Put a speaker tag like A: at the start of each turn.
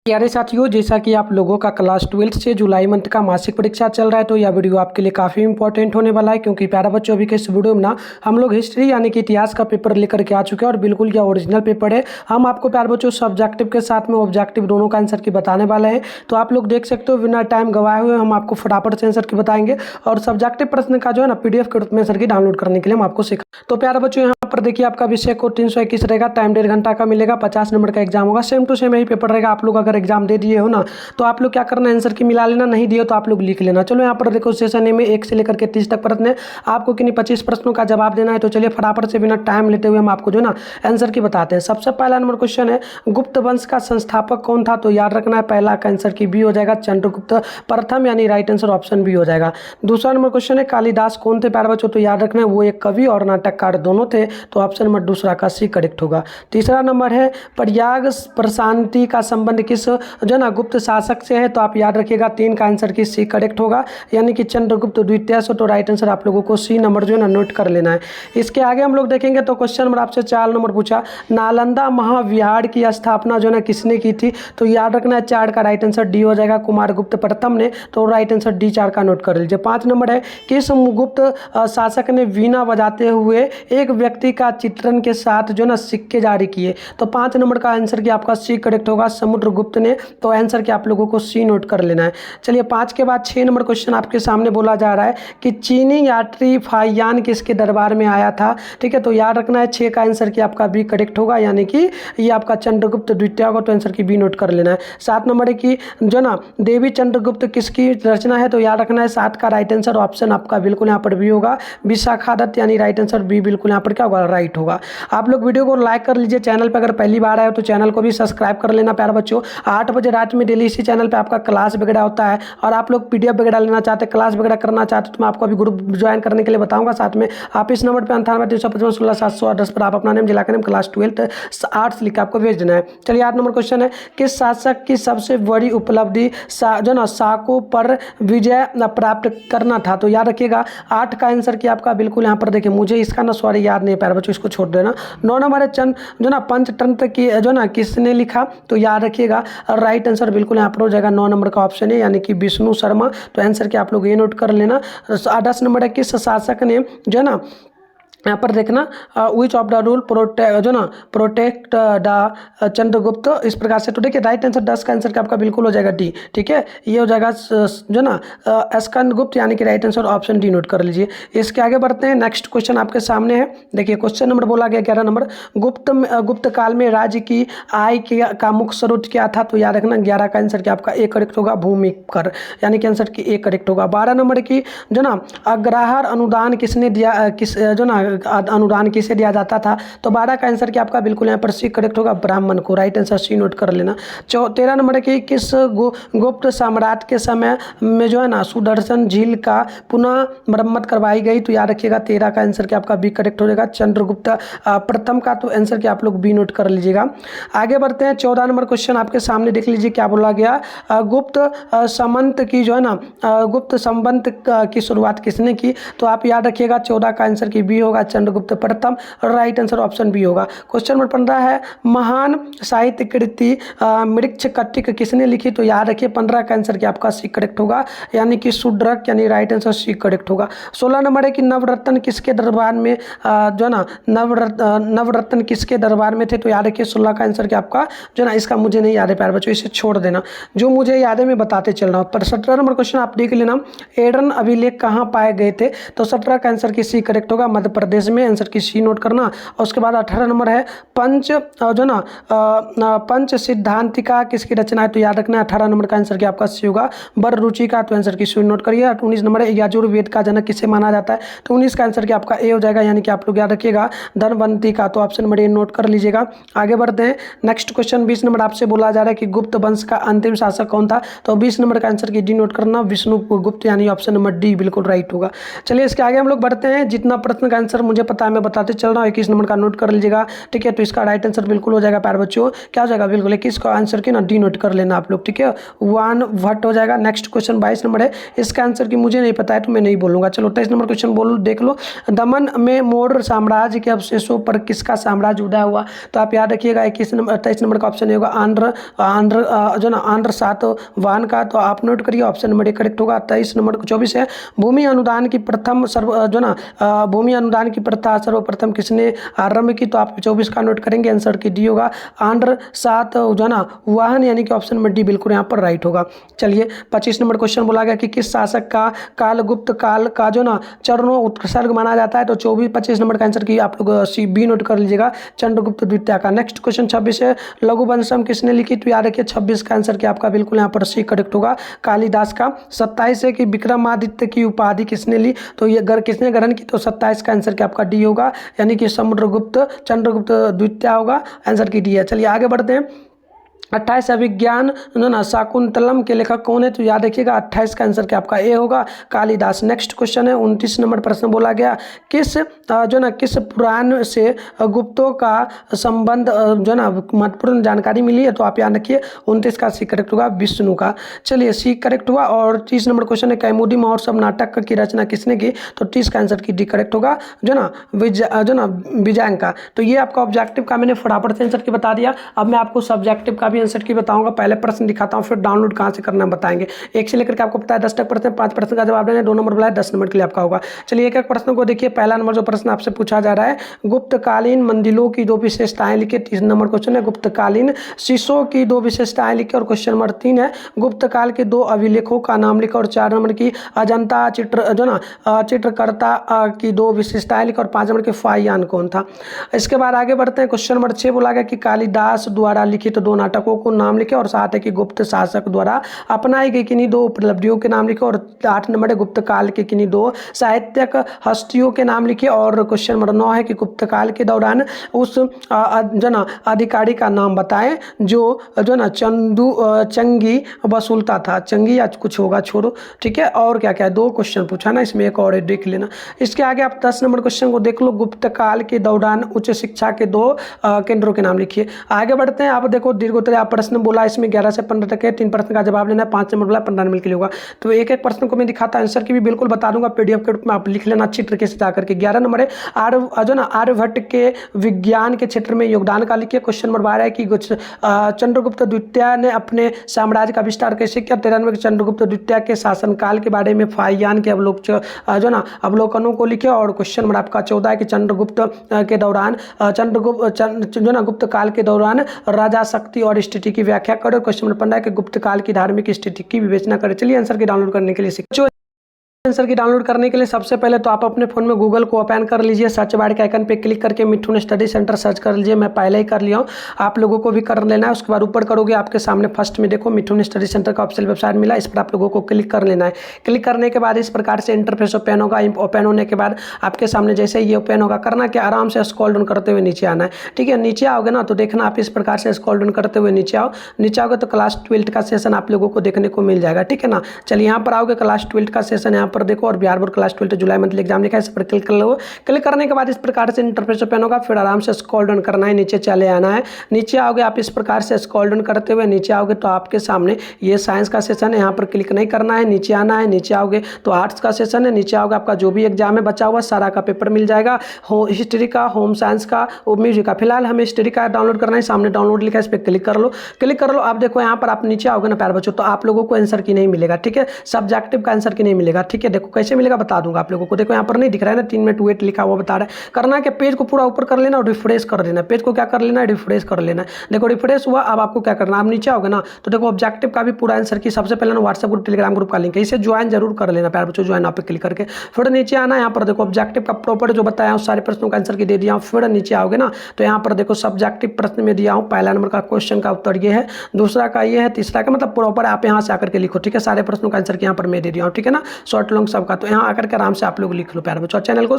A: प्यारे साथियों, जैसा कि आप लोगों का क्लास 12 से जुलाई मंथ का मासिक परीक्षा चल रहा है, तो यह वीडियो आपके लिए काफ़ी इंपॉर्टेंट होने वाला है। क्योंकि प्यारा बच्चों, अभी के इस वीडियो में ना हम लोग हिस्ट्री यानी कि इतिहास का पेपर लेकर के आ चुके हैं और बिल्कुल यह ओरिजिनल पेपर है। हम आपको प्यारे बच्चों सब्जेक्टिव के साथ में ऑब्जेक्टिव दोनों का आंसर की बताने वाले हैं। तो आप लोग देख सकते हो, बिना टाइम गवाए हुए हम आपको फटाफट से आंसर की बताएंगे। और सब्जेक्टिव प्रश्न का जो है ना PDF के रूप में आंसर की डाउनलोड करने के लिए हम आपको सिखा। तो प्यारे बच्चों, यहाँ पर देखिए आपका विषय को 321 रहेगा, टाइम 1.5 घंटा का मिलेगा, 50 नंबर का एग्जाम होगा। सेम टू सेम यही पेपर रहेगा। आप लोग अगर एग्जाम दे दिए हो ना, तो आप लोग क्या करना है, आंसर की मिला लेना, नहीं दिए तो आप लोग लिख लेना। चलो यहाँ पर देखो, सेशन ए में 1 से लेकर के 30 तक प्रश्न है। आपको किन्हीं 25 प्रश्नों का जवाब देना है। तो चलिए फटाफट से बिना टाइम लेते हुए हम आपको जो ना आंसर की बताते हैं। सबसे पहला नंबर क्वेश्चन है, गुप्त वंश का संस्थापक कौन था? तो याद रखना है, पहला का आंसर की बी हो जाएगा, चंद्रगुप्त प्रथम, यानी राइट आंसर ऑप्शन बी हो जाएगा। दूसरा नंबर क्वेश्चन है, कालिदास कौन थे प्यारे बच्चों? तो याद रखना है, वो एक कवि और नाटककार दोनों थे। तो ऑप्शन नंबर दूसरा का सी करेक्ट होगा। तीसरा नंबर है, प्रयाग प्रशांति का संबंध किस जो ना गुप्त शासक से है? तो आप याद रखिएगा, 3 का आंसर की सी करेक्ट होगा, यानी कि चंद्रगुप्त द्वितीय से। तो राइट आंसर आप लोगों को सी नंबर जो है ना नोट कर लेना है। इसके आगे हम लोग देखेंगे तो क्वेश्चन नंबर आपसे 4 नंबर पूछा, नालंदा महाविहार की स्थापना जो है ना किसने की थी? तो याद रखना है, 4 का राइट आंसर डी हो जाएगा, कुमारगुप्त प्रथम ने। तो राइट आंसर डी 4 का नोट कर लीजिए। 5 नंबर है, किस गुप्त शासक ने वीणा बजाते हुए एक व्यक्ति का चित्रण के साथ जो ना सिक्के जारी किए? तो 5 नंबर का आंसर की आपका सी करेक्ट होगा, समुद्रगुप्त ने। तो आंसर की आप लोगों को सी नोट कर लेना है। चलिए 5 के बाद 6 नंबर क्वेश्चन आपके सामने बोला जा रहा है कि चीनी यात्री फाहियान किसके दरबार में आया था? ठीक है, तो याद रखना है, 6 का आंसर की आपका बी करेक्ट होगा, यानी कि ये आपका चंद्रगुप्त द्वितीय होगा। तो आंसर की बी नोट कर लेना है। 7 नंबर है कि जो ना देवी चंद्रगुप्त किसकी रचना है? तो याद रखना है, 7 का राइट आंसर ऑप्शन आपका बिल्कुल यहाँ पर बी होगा, विशाखादत्त, यानी राइट आंसर बी बिल्कुल यहाँ पर क्या होगा, राइट होगा। आप लोग वीडियो को लाइक कर लीजिए। चैनल पर अगर पहली बार आए हो तो चैनल को भी सब्सक्राइब कर लेना प्यारे बच्चों। 8 बजे रात में डेली इसी चैनल पे आपका क्लास वगैरह होता है। और आप लोग PDF वगैरह लेना चाहते हैं, क्लास वगैरह करना चाहते हैं, तो मैं आपको अभी ग्रुप ज्वाइन करने के लिए बताऊंगा। साथ में आप इस नंबर पर 98-355-16-710 पर आप अपना नेम, जिला का नेम, क्लास 12 आर्ट्स लिख के आपको भेज देना है। चलिए 8 नंबर क्वेश्चन है, किस शासक की सबसे बड़ी उपलब्धि जो ना साको पर विजय प्राप्त करना था? तो याद रखिएगा, 8 का आंसर की आपका बिल्कुल यहाँ पर देखिए, मुझे इसका ना सॉरी याद नहीं प्यारे बच्चों, इसको छोड़ देना। 9 नंबर है, चंद जो ना पंचतंत्र की जो ना किसने लिखा? तो याद रखिएगा, राइट आंसर बिल्कुल यहाँ पर हो जाएगा, 9 नंबर का ऑप्शन है, यानी कि विष्णु शर्मा। तो आंसर के आप लोग ये नोट कर लेना। 10 नंबर है, किस शासक ने जो है ना, यहाँ पर देखना, विच ऑफ द रूल जो ना प्रोटेक्ट द चंद्रगुप्त, इस प्रकार से। तो देखिए राइट आंसर 10 का आंसर का आपका बिल्कुल हो जाएगा डी। ठीक है, ये हो जाएगा जो ना स्कंदगुप्त, यानी कि right answer option D naught कर लीजिए। इसके आगे बढ़ते हैं। नेक्स्ट क्वेश्चन आपके सामने है, देखिए क्वेश्चन नंबर बोला गया 11 नंबर, गुप्त काल में राज्य की आय का मुख्य स्रोत क्या था? तो याद रखना, 11 का आंसर क्या आपका ए करेक्ट होगा, भूमि कर, यानी कि आंसर की ए करेक्ट होगा। 12 नंबर की जो ना अग्रहार अनुदान किसने दिया, किस जो ना अनुदान किसे दिया जाता था? तो 12 का आंसर क्या आपका बिल्कुल यहाँ पर सी करेक्ट होगा, ब्राह्मण को। राइट आंसर सी नोट कर लेना। 13 नंबर की किस गुप्त सम्राट के समय में जो है ना सुदर्शन झील का पुनः मरम्मत करवाई गई? तो याद रखिएगा, 13 का आंसर क्या आपका बी करेक्ट हो जाएगा, चंद्रगुप्त प्रथम का। तो आंसर क्या आप लोग बी नोट कर लीजिएगा। आगे बढ़ते हैं। 14 नंबर क्वेश्चन आपके सामने देख लीजिए, क्या बोला गया, गुप्त संबंध की जो है ना गुप्त संबंध की शुरुआत किसने की? तो आप याद रखिएगा, 14 का आंसर की बी होगा, चंद्रगुप्त प्रथम। राइट आंसर ऑप्शन बी होगा। क्वेश्चन नंबर 15 है, महान साहित्य कृति मृच्छकटिक किसने लिखी? तो याद रखिए, 15 का आंसर क्या आपका सी करेक्ट होगा, यानी कि शूद्रक, यानी राइट आंसर सी करेक्ट होगा। 16 नंबर है कि नवरत्न किसके दरबार में जो ना नवरत्न किसके दरबार में थे? तो याद रखिए, 16 का आंसर क्या आपका जो ना, इसका मुझे नहीं याद है प्यारे बच्चों, इसे छोड़ देना, जो मुझे याद है मैं बताते चल रहा हूँ। पर 17 नंबर क्वेश्चन आप देख लेना, एडन अभिलेख कहाँ पाए गए थे? तो 17 का आंसर की सी करेक्ट होगा, मध्य प्रदेश में। आंसर की सी नोट करना। और उसके बाद 18 नंबर है, पंच जो ना पंच सिद्धांतिका किसकी रचना है? तो याद रखना है, 18 नंबर का आंसर क्या आपका सी होगा, बर रुचि का। तो आंसर की सी नोट करिए। 19 नंबर है, यजुर्वेद का जनक किसे माना जाता है? तो 19 का आंसर क्या आपका ए हो जाएगा, यानी कि आप लोग याद रखिएगा, धनवंती का। तो ऑप्शन नंबर ए नोट कर लीजिएगा। आगे बढ़ते हैं। नेक्स्ट क्वेश्चन 20 नंबर आपसे बोला जा रहा है कि गुप्त वंश का अंतिम शासक कौन था? तो 20 नंबर का आंसर की डी नोट करना, विष्णुगुप्त, यानी ऑप्शन नंबर डी बिल्कुल राइट होगा। चलिए इसके आगे हम लोग बढ़ते हैं। जितना प्रश्न का आंसर आंसर मुझे पता है, मैं बताते चल रहा हूँ। 21 नंबर का नोट कर लीजिएगा, ठीक है। तो इसका राइट आंसर बिल्कुल हो जाएगा प्यारे बच्चों, क्या हो जाएगा, बिल्कुल 21 का आंसर की ना डी नोट कर लेना आप लोग, ठीक है। 1 भट्ट हो जाएगा। नेक्स्ट क्वेश्चन 22 नंबर है, इसका आंसर की मुझे नहीं पता है तो मैं नहीं बोलूंगा। चलो 23 नंबर क्वेश्चन बोलो, देख लो। दमन में मौर्य साम्राज्य के अवशेषों पर किसका साम्राज्य उदय हुआ? तो आप याद रखिएगा 21 नंबर 23 नंबर का ऑप्शन होगा आंध्र आंध्र जो ना आंध्र सातवाहन का। तो आप नोट करिए, ऑप्शन नंबर एक करेक्ट होगा। 23 नंबर 24 है, भूमि अनुदान की प्रथम भूमि अनुदान की प्रथा सर्वप्रथम किसने आरंभ की? तो आप 24 का नोट करेंगे, आंसर की डी होगा आंध्र सातवाहन, यानी कि ऑप्शन नंबर डी बिल्कुल यहाँ पर राइट होगा। चलिए 25 नंबर क्वेश्चन बोला गया कि किस शासक का काल गुप्त काल का चरणों उत्सर्ग माना जाता है? तो 25 नंबर का आंसर की आप लोग सी बी नोट कर लीजिएगा, चंद्रगुप्त द्वितीय का। नेक्स्ट क्वेश्चन 26 है, लघुवंशम किसने लिखी? तो याद रखिए 26 का आंसर की आपका बिल्कुल यहाँ पर सी करेक्ट होगा, कालिदास का। 27 है कि विक्रमादित्य की उपाधि किसने ली? तो ये किसने ग्रहण की? तो 27 का आंसर की आपका डी होगा, यानी कि समुद्रगुप्त चंद्रगुप्त द्वितीय होगा, आंसर की डी है। चलिए आगे बढ़ते हैं। 28 अभिज्ञान शाकुंतलम के लेखक कौन है? तो याद रखिएगा 28 का आंसर क्या आपका ए होगा, कालिदास। नेक्स्ट क्वेश्चन है 29 नंबर प्रश्न बोला गया, किस किस पुराण से गुप्तों का संबंध महत्वपूर्ण जानकारी मिली है? तो आप याद रखिए 29 का सी करेक्ट होगा, विष्णु का। चलिए सी करेक्ट हुआ। और 30 नंबर क्वेश्चन है, कैमुदी महोत्सव नाटक की रचना किसने की? तो 30 का आंसर की डी करेक्ट होगा, विजयांका। तो ये आपका ऑब्जेक्टिव का मैंने फटाफट से आंसर की बता दिया। अब मैं आपको सब्जेक्टिव का भी आंसर की बताऊंगा, पहले प्रश्न दिखाता हूं, फिर डाउनलोड कहां से करना बताएंगे। 1 से लेकर के आपको पता है 10 तक प्रश्न, 5 प्रश्न का जवाब देना, 2 नंबर बोला है, 10 नंबर के लिए आपका होगा। चलिए एक एक प्रश्न को देखिए। पहला नंबर जो प्रश्न आपसे पूछा जा रहा है, गुप्तकालीन मंदिरों की 2 विशेषताएं लिखिए। 3 नंबर क्वेश्चन है, गुप्तकालीन शीशों की 2 विशेषताएं लिखिए। और क्वेश्चन नंबर 3 है, गुप्तकाल के 2 अभिलेखों का नाम लिखो। और 4 नंबर की अजंता चित्रकर्ता की 2 विशेषताएं लिखो। और 5 नंबर के फाहियान कौन था? इसके बाद आगे बढ़ते हैं। क्वेश्चन नंबर 6 बोला गया कि कालिदास द्वारा लिखित 2 नाटकों को नाम लिखे। और 7 है कि गुप्त शासक द्वारा अपनाई गई किन्हीं 2 उपलब्धियों के नाम लिखे। और 8 नंबर है, गुप्त काल के किन्हीं 2 साहित्यिक हस्तियों के नाम लिखे। और क्वेश्चन नंबर 9 है कि गुप्त काल के दौरान उस अधिकारी का नाम बताएं जो चंगी वसूलता था, चंगी या कुछ होगा, छोड़ो, ठीक है। और क्या क्या है, 2 क्वेश्चन पूछा ना, इसमें एक और देख लेना। इसके आगे आप 10 नंबर क्वेश्चन को देख लो, गुप्त काल के दौरान उच्च शिक्षा के 2 केंद्रों के नाम लिखिए। आगे बढ़ते हैं। आप देखो दीर्घोत्तरीय प्रश्न बोला, इसमें 11 से 15 तक है, 3 प्रश्न का जवाब लेना है, 5 नंबर बोला 15 नंबर के लिए होगा। तो एक एक प्रश्न को मैं दिखाता आंसर की भी बिल्कुल बता दूंगा, पीडीएफ के रूप में आप लिख लेना अच्छी तरीके से जाकर के। 11 नंबर है, आर्यभट्ट के विज्ञान के क्षेत्र में योगदान का लिखिए। क्वेश्चन नंबर 12 है कि चंद्रगुप्त द्वितीय ने अपने साम्राज्य का विस्तार कैसे किया? 13 नंबर चंद्रगुप्त द्वितीय के शासनकाल के बारे में फाहियान के अवलोकनों को लिखे। और क्वेश्चन नंबर आपका 14 है कि चंद्रगुप्त के दौरान गुप्त काल के दौरान राजा शक्ति और स्थिति की व्याख्या करो। क्वेश्चन नंबर 15 है कि गुप्त काल की धार्मिक स्थिति की विवेचना करें। चलिए आंसर की डाउनलोड करने के लिए सीखो। आंसर की डाउनलोड करने के लिए सबसे पहले तो आप अपने फोन में गूगल को ओपन कर लीजिए, सर्च बार के आइकन पे क्लिक करके मिठुन स्टडी सेंटर सर्च कर लीजिए। मैं पहले ही कर लिया हूँ, आप लोगों को भी कर लेना है। उसके बाद ऊपर करोगे, आपके सामने फर्स्ट में देखो मिठुन स्टडी सेंटर का ऑफिशियल वेबसाइट मिला, इस पर आप लोगों को क्लिक कर लेना है। क्लिक करने के बाद इस प्रकार से इंटरफेस ओपन होगा। ओपन होने के बाद आपके सामने जैसे ये ओपन होगा, करना कि आराम से स्क्रॉल डाउन करते हुए नीचे आना है, ठीक है। नीचे आओगे ना तो देखना आप इस प्रकार से स्क्रॉल डाउन करते हुए नीचे आओ। नीचे आओगे तो क्लास 12 का सेशन आप लोगों को देखने को मिल जाएगा, ठीक है ना। चलिए यहाँ पर आओगे, क्लास 12 का सेशन यहाँ पर देखो, और बिहार बोर्ड क्लास 12 जुलाई मंथली एग्जाम लिखा है, इस पर क्लिक कर लो। क्लिक करने के बाद इस प्रकार से इंटरफेस ओपन होगा। फिर आराम से स्क्रॉल डाउन करना है, नीचे चले आना है। नीचे आओगे आप इस प्रकार से स्क्रॉल डाउन करते हुए नीचे आओगे तो आपके सामने ये साइंस का सेशन है, यहाँ पर क्लिक नहीं करना है, नीचे आना है। नीचे आओगे तो आर्ट्स का सेशन है, नीचे आओगे आपका जो भी एग्जाम है बचा हुआ सारा का पेपर मिल जाएगा, हिस्ट्री का, होम साइंस का और म्यूजिक का। फिलहाल हमें हिस्ट्री का डाउनलोड करना है, सामने डाउनलोड लिखा है, इस पर क्लिक कर लो। क्लिक कर लो, आप देखो यहाँ पर आप नीचे आओगे ना प्यारे बच्चों, तो आप लोगों को आंसर की नहीं मिलेगा, ठीक है। सब्जेक्टिव का आंसर की नहीं मिलेगा, ठीक है। देखो कैसे मिलेगा बता दूंगा आप लोगों को। देखो यहाँ पर नहीं दिख रहा है ना, 3 मिनट वेट लिखा हुआ बता रहा है। करना है कि पेज को पूरा ऊपर कर लेना और रिफ्रेश कर देना। पेज को क्या कर लेना है, रिफ्रेश कर लेना है। देखो रिफ्रेश हुआ, अब आपको क्या करना है, आप नीचे आओगे ना तो देखो ऑब्जेक्टिव का भी पूरा आंसर की सबसे पहले ना व्हाट्सएप ग्रुप टेलीग्राम ग्रुप का लिंक है, इसे ज्वाइन जरूर कर लेना प्यारे बच्चों। ज्वाइन आप पे क्लिक करके फिर नीचे आना, यहाँ पर देखो ऑब्जेक्टिव का प्रॉपर जो बताया हूँ सारे प्रश्नों का आंसर की दे दिया हूँ। फिर नीचे आओगे ना तो यहाँ पर देखो सब्जेक्टिव प्रश्न में दिया हूँ, पहला नंबर का क्वेश्चन का उत्तर ये है, दूसरा का ये है, तीसरा का मतलब प्रॉपर आप यहाँ से आकर के लिखो, ठीक है। सारे प्रश्नों का आंसर यहाँ पर मैं दे दिया हूँ, ठीक है ना, शॉर्ट लॉन्ग सबका। तो यहाँ आकर के आराम से आप लोग लिख लो प्यारे बच्चों। चैनल को